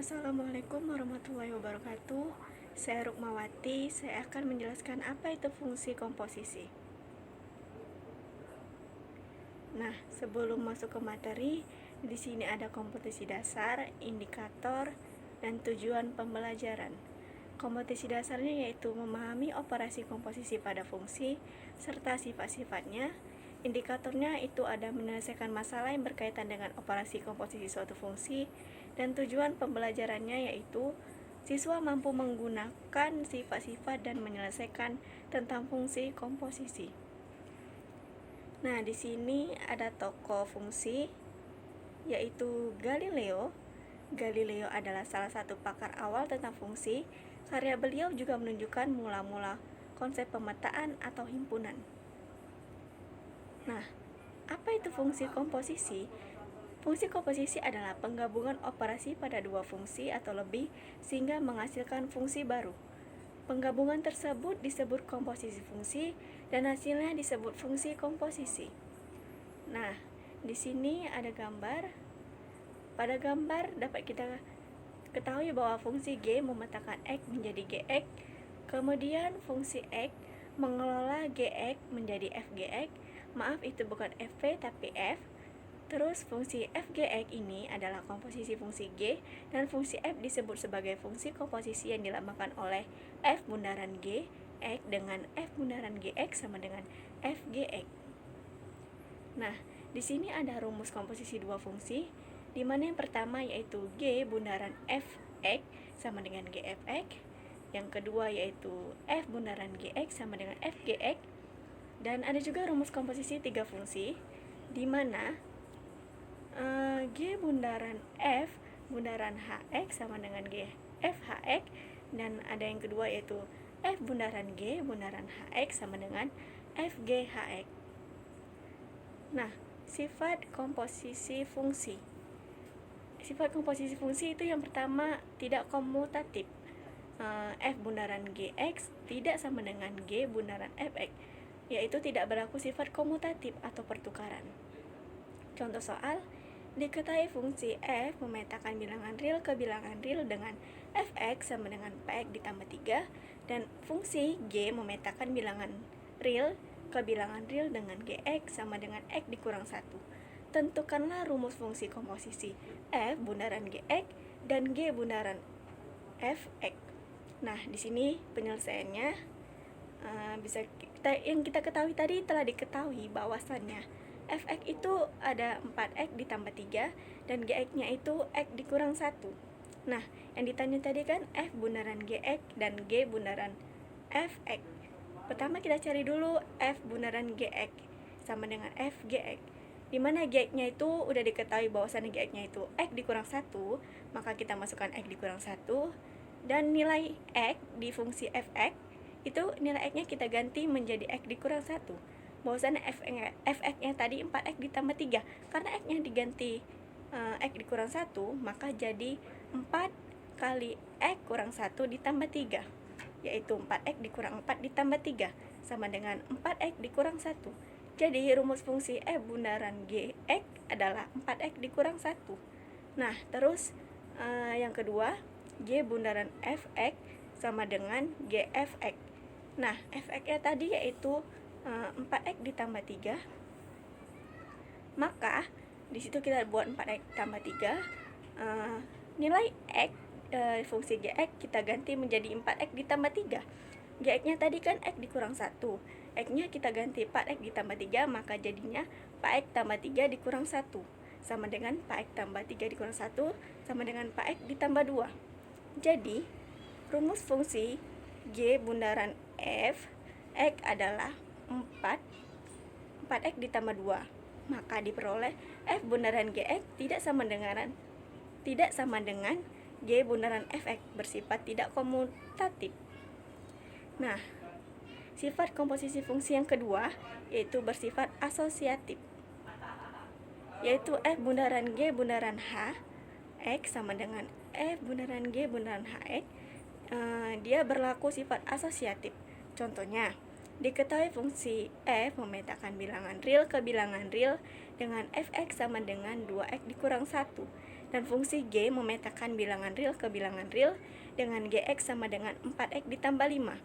Assalamualaikum warahmatullahi wabarakatuh. Saya Rukmawati. Saya akan menjelaskan apa itu fungsi komposisi. Nah, sebelum masuk ke materi, di sini ada komposisi dasar, indikator, dan tujuan pembelajaran. Komposisi dasarnya yaitu memahami operasi komposisi pada fungsi serta sifat-sifatnya. Indikatornya itu ada menyelesaikan masalah yang berkaitan dengan operasi komposisi suatu fungsi, dan tujuan pembelajarannya yaitu siswa mampu menggunakan sifat-sifat dan menyelesaikan tentang fungsi komposisi. Nah, di sini ada tokoh fungsi yaitu Galileo. Galileo adalah salah satu pakar awal tentang fungsi. Karya beliau juga menunjukkan mula-mula konsep pemetaan atau himpunan. Nah, apa itu fungsi komposisi? Fungsi komposisi adalah penggabungan operasi pada dua fungsi atau lebih sehingga menghasilkan fungsi baru. Penggabungan tersebut disebut komposisi fungsi dan hasilnya disebut fungsi komposisi. Nah, di sini ada gambar. Pada gambar dapat kita ketahui bahwa fungsi G memetakan X menjadi Gx, kemudian fungsi X mengelola Gx menjadi Fgx. Maaf, itu bukan Fp tapi F. Terus fungsi Fgx ini adalah komposisi fungsi G, dan fungsi F disebut sebagai fungsi komposisi yang dilambangkan oleh F bundaran G, X dengan F bundaran Gx sama dengan Fgx. Nah, di sini ada rumus komposisi dua fungsi, di mana yang pertama yaitu G bundaran Fx sama dengan Gfx, yang kedua yaitu F bundaran Gx sama dengan Fgx, dan ada juga rumus komposisi tiga fungsi, di mana G bundaran F bundaran Hx sama dengan G Fhx, dan ada yang kedua yaitu F bundaran G bundaran Hx sama dengan Fghx. Nah, sifat komposisi fungsi. Sifat komposisi fungsi itu yang pertama tidak komutatif. F bundaran Gx tidak sama dengan G bundaran Fx, yaitu tidak berlaku sifat komutatif atau pertukaran. Contoh soal, diketahui fungsi f memetakan bilangan real ke bilangan real dengan fx sama dengan px ditambah 3, dan fungsi g memetakan bilangan real ke bilangan real dengan gx sama dengan x dikurang 1. Tentukanlah rumus fungsi komposisi f bundaran gx dan g bundaran fx. Nah, di sini penyelesaiannya yang kita ketahui tadi telah diketahui bahwasannya Fx itu ada 4x ditambah 3 dan Gx-nya itu x dikurang 1. Nah, yang ditanya tadi kan F bundaran Gx dan G bundaran Fx. Pertama kita cari dulu F bundaran Gx sama dengan Fgx. Dimana Gx-nya itu udah diketahui bahwasannya Gx-nya itu x dikurang 1, maka kita masukkan x dikurang 1, dan nilai x di fungsi Fx itu nilai x-nya kita ganti menjadi x dikurang 1. Bahwasannya fx-nya tadi 4x ditambah 3, karena x-nya diganti x dikurang 1, maka jadi 4 kali x kurang 1 ditambah 3, yaitu 4x dikurang 4 ditambah 3 sama dengan 4x dikurang 1. Jadi rumus fungsi f bundaran gx adalah 4x dikurang 1. Nah, terus yang kedua, g bundaran fx sama dengan gfx. Nah, fx-nya tadi yaitu 4x ditambah 3, maka di situ kita buat 4x tambah 3, nilai x fungsi gx kita ganti menjadi 4x ditambah 3. Gx-nya tadi kan x dikurang 1, x-nya kita ganti 4x ditambah 3, maka jadinya 4x tambah 3 dikurang 1 sama dengan 4x tambah 3 dikurang 1 sama dengan 4x ditambah 2. Jadi rumus fungsi g bundaran f x adalah 4x ditambah 2, maka diperoleh f bundaran gx tidak sama dengan g bundaran fx, bersifat tidak komutatif. Nah, sifat komposisi fungsi yang kedua yaitu bersifat asosiatif, yaitu f bundaran g bundaran h x sama dengan f bundaran g bundaran hx. Dia berlaku sifat asosiatif. Contohnya, diketahui fungsi f memetakan bilangan real ke bilangan real dengan fx sama dengan 2x dikurang 1. Dan fungsi G memetakan bilangan real ke bilangan real dengan Gx sama dengan 4x ditambah 5.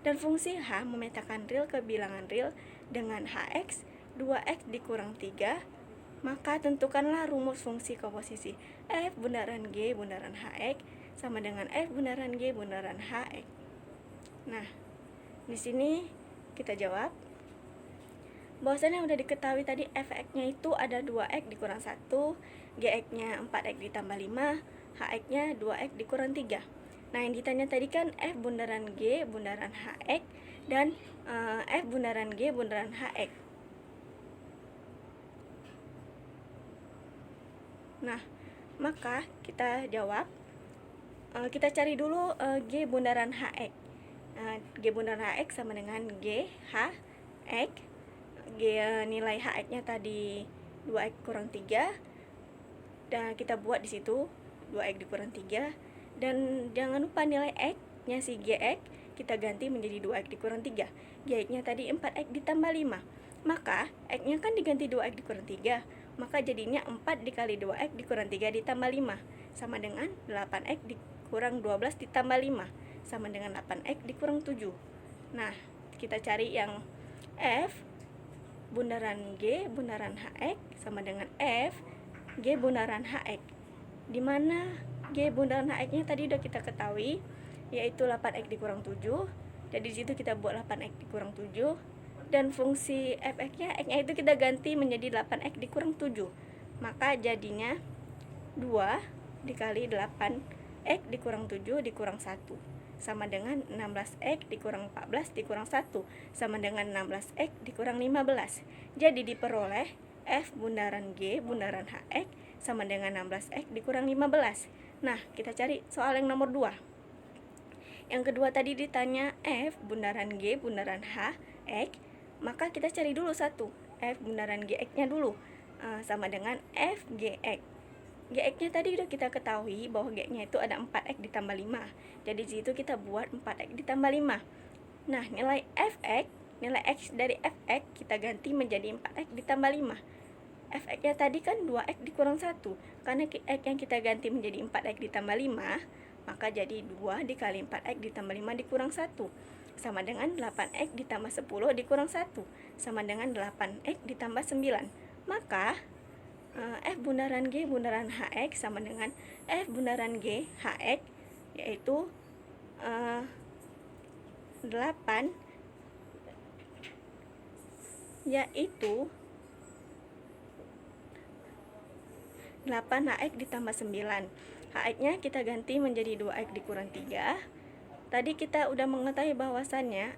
Dan fungsi H memetakan real ke bilangan real dengan Hx 2x dikurang 3. Maka tentukanlah rumus fungsi komposisi f bundaran G bundaran Hx sama dengan f bundaran G bundaran Hx. Nah, di sini kita jawab bahwasannya udah diketahui tadi fx-nya itu ada 2x dikurang 1, gx-nya 4x ditambah 5, hx-nya 2x dikurang 3. Nah, yang ditanya tadi kan f bundaran G bundaran Hx dan f bundaran G bundaran Hx. Nah, maka kita jawab, kita cari dulu G bundaran Hx. G bundaran Hx sama dengan G Hx. Nilai Hx-nya tadi 2x kurang 3, dan kita buat di situ 2x dikurang 3, dan jangan lupa nilai x-nya si Gx kita ganti menjadi 2x dikurang 3. Gx-nya tadi 4x ditambah 5, maka x-nya kan diganti 2x dikurang 3, maka jadinya 4 dikali 2x dikurang 3 ditambah 5 sama dengan 8x dikurang 12 ditambah 5 sama dengan 8x dikurang 7. Nah, kita cari yang f bundaran G bundaran Hx sama dengan f G bundaran Hx, di mana G bundaran Hx-nya tadi udah kita ketahui yaitu 8x dikurang 7. Jadi di situ kita buat 8x dikurang 7, dan fungsi fx-nya x-nya itu kita ganti menjadi 8x dikurang 7. Maka jadinya 2 dikali 8x dikurang 7 dikurang 1 sama dengan 16x dikurang 14 dikurang 1 sama dengan 16x dikurang 15. Jadi diperoleh f bundaran G bundaran Hx sama dengan 16x dikurang 15. Nah, kita cari soal yang nomor 2. Yang kedua tadi ditanya f bundaran G bundaran Hx, maka kita cari dulu satu f bundaran Gx-nya dulu, sama dengan f Gx. Gx-nya tadi udah kita ketahui bahwa Gx-nya itu ada 4x ditambah 5. Jadi di situ kita buat 4x ditambah 5. Nah, nilai fx, nilai x dari fx kita ganti menjadi 4x ditambah 5. Fx-nya tadi kan 2x dikurang 1. Karena x yang kita ganti menjadi 4x ditambah 5, maka jadi 2 dikali 4x ditambah 5 dikurang 1 sama dengan 8x ditambah 10 dikurang 1 sama dengan 8x ditambah 9. Maka f bundaran G bundaran Hx sama dengan f bundaran G Hx, yaitu 8 Hx ditambah 9. Hx-nya kita ganti menjadi 2x dikurang 3. Tadi kita udah mengetahui bahwasannya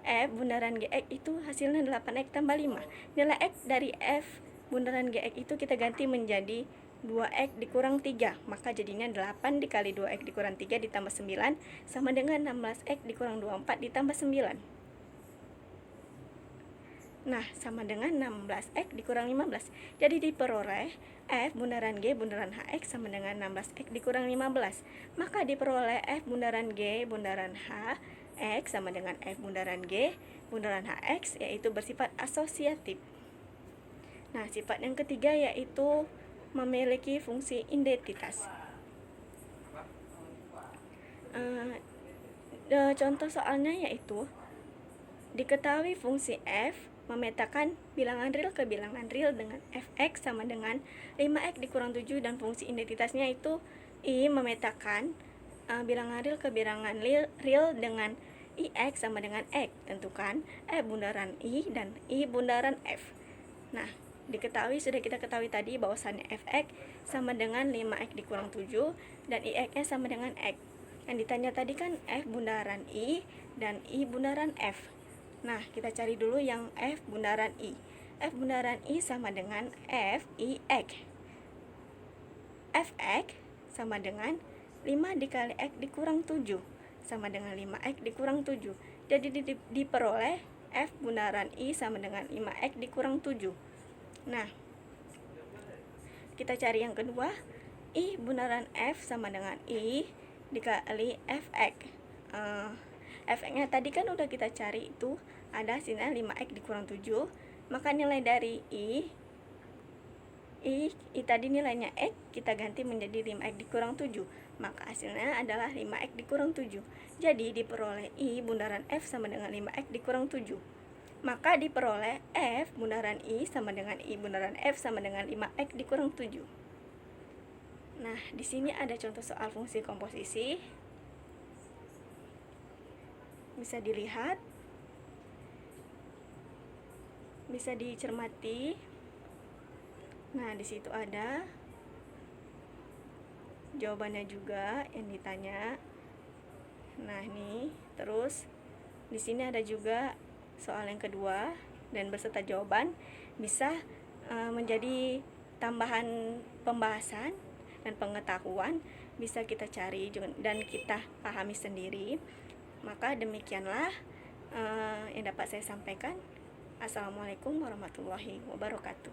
f bundaran Gx itu hasilnya 8x tambah 5. Nilai x dari f bundaran Gx itu kita ganti menjadi 2x dikurang 3, maka jadinya 8 dikali 2x dikurang 3 ditambah 9 sama dengan 16x dikurang 24 ditambah 9. Nah, sama dengan 16x dikurang 15. Jadi diperoleh f bundaran G bundaran Hx sama dengan 16x dikurang 15. Maka diperoleh f bundaran G bundaran Hx sama dengan f bundaran G bundaran Hx, yaitu bersifat asosiatif. Nah, sifat yang ketiga yaitu memiliki fungsi identitas. Contoh soalnya yaitu diketahui fungsi f memetakan bilangan real ke bilangan real dengan fx sama dengan 5x dikurang 7, dan fungsi identitasnya itu i memetakan bilangan real ke bilangan real dengan ix sama dengan x. Tentukan f bundaran i dan i bundaran f. Nah, sudah kita ketahui tadi bahwasannya fx sama dengan 5x dikurang 7 dan ix-nya sama dengan x. Yang ditanya tadi kan f bundaran i dan i bundaran f. Nah, kita cari dulu yang f bundaran i. F bundaran i sama dengan f ix. Fx sama dengan 5 dikali x dikurang 7 sama dengan 5x dikurang 7. Jadi diperoleh f bundaran i sama dengan 5x dikurang 7. Nah, kita cari yang kedua, i bundaran f sama dengan i dikali fx. Fx-nya tadi kan udah kita cari, itu ada hasilnya 5x dikurang 7, maka nilai dari i I tadi nilainya X, kita ganti menjadi 5X dikurang 7. Maka hasilnya adalah 5X dikurang 7. Jadi diperoleh I bundaran F sama dengan 5X dikurang 7. Maka diperoleh F bundaran I sama dengan I bundaran F sama dengan 5X dikurang 7. Nah, di sini ada contoh soal fungsi komposisi. Bisa dilihat. Bisa dicermati. Nah, di situ ada jawabannya juga yang ditanya. Nah, ini terus di sini ada juga soal yang kedua dan beserta jawaban bisa menjadi tambahan pembahasan dan pengetahuan, bisa kita cari dan kita pahami sendiri. Maka demikianlah yang dapat saya sampaikan. Assalamualaikum warahmatullahi wabarakatuh.